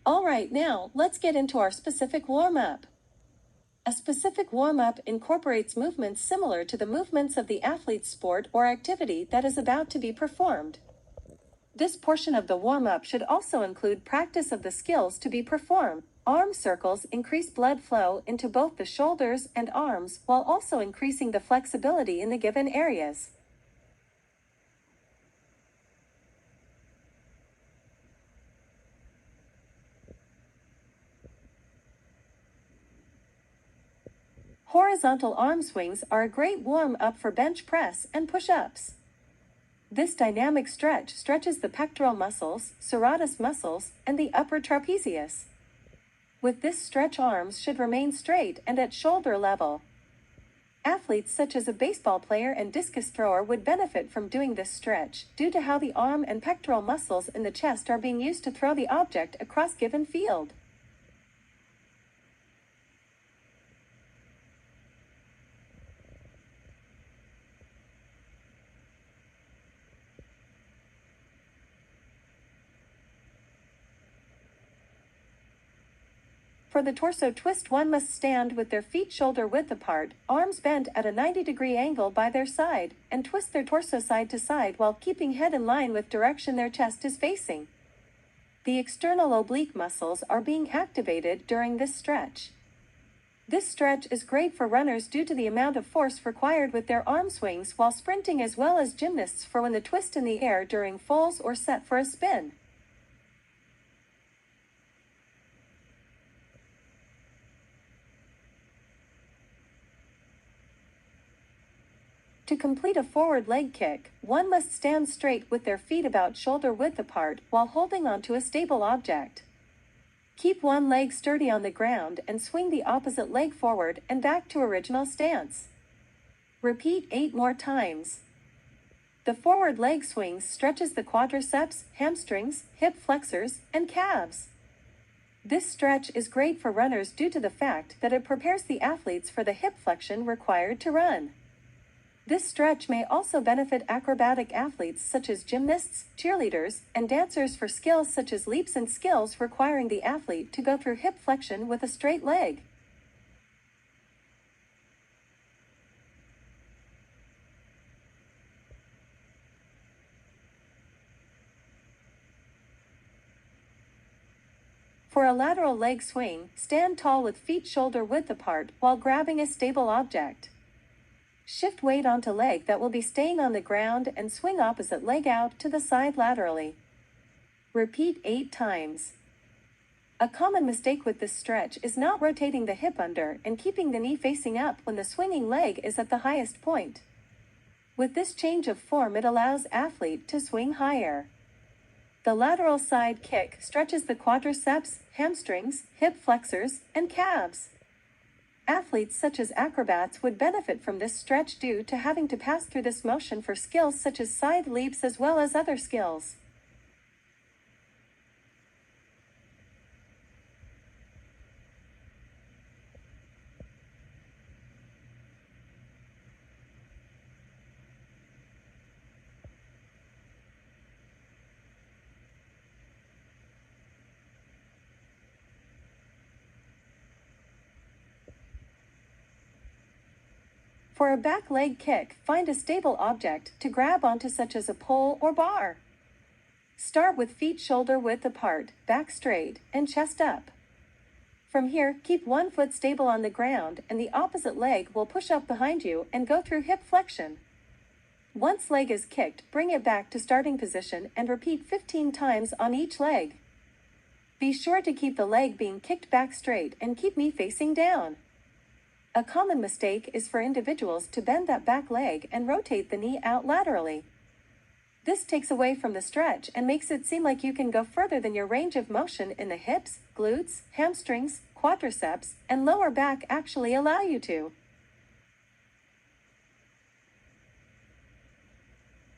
Alright, now, let's get into our specific warm-up. A specific warm-up incorporates movements similar to the movements of the athlete's sport or activity that is about to be performed. This portion of the warm-up should also include practice of the skills to be performed. Arm circles increase blood flow into both the shoulders and arms while also increasing the flexibility in the given areas. Horizontal arm swings are a great warm-up for bench press and push-ups. This dynamic stretch stretches the pectoral muscles, serratus muscles, and the upper trapezius. With this stretch, arms should remain straight and at shoulder level. Athletes such as a baseball player and discus thrower would benefit from doing this stretch due to how the arm and pectoral muscles in the chest are being used to throw the object across given field. For the torso twist, one must stand with their feet shoulder width apart, arms bent at a 90-degree angle by their side, and twist their torso side to side while keeping head in line with direction their chest is facing. The external oblique muscles are being activated during this stretch. This stretch is great for runners due to the amount of force required with their arm swings while sprinting, as well as gymnasts for when the twist in the air during falls or set for a spin. To complete a forward leg kick, one must stand straight with their feet about shoulder width apart while holding onto a stable object. Keep one leg sturdy on the ground and swing the opposite leg forward and back to original stance. Repeat 8 more times. The forward leg swing stretches the quadriceps, hamstrings, hip flexors, and calves. This stretch is great for runners due to the fact that it prepares the athletes for the hip flexion required to run. This stretch may also benefit acrobatic athletes such as gymnasts, cheerleaders, and dancers for skills such as leaps and skills requiring the athlete to go through hip flexion with a straight leg. For a lateral leg swing, stand tall with feet shoulder width apart while grabbing a stable object. Shift weight onto leg that will be staying on the ground and swing opposite leg out to the side laterally. Repeat 8 times. A common mistake with this stretch is not rotating the hip under and keeping the knee facing up when the swinging leg is at the highest point. With this change of form, it allows athlete to swing higher. The lateral side kick stretches the quadriceps, hamstrings, hip flexors, and calves. Athletes such as acrobats would benefit from this stretch due to having to pass through this motion for skills such as side leaps as well as other skills. For a back leg kick, find a stable object to grab onto such as a pole or bar. Start with feet shoulder width apart, back straight, and chest up. From here, keep one foot stable on the ground and the opposite leg will push up behind you and go through hip flexion. Once leg is kicked, bring it back to starting position and repeat 15 times on each leg. Be sure to keep the leg being kicked back straight and keep knee facing down. A common mistake is for individuals to bend that back leg and rotate the knee out laterally. This takes away from the stretch and makes it seem like you can go further than your range of motion in the hips, glutes, hamstrings, quadriceps, and lower back actually allow you to.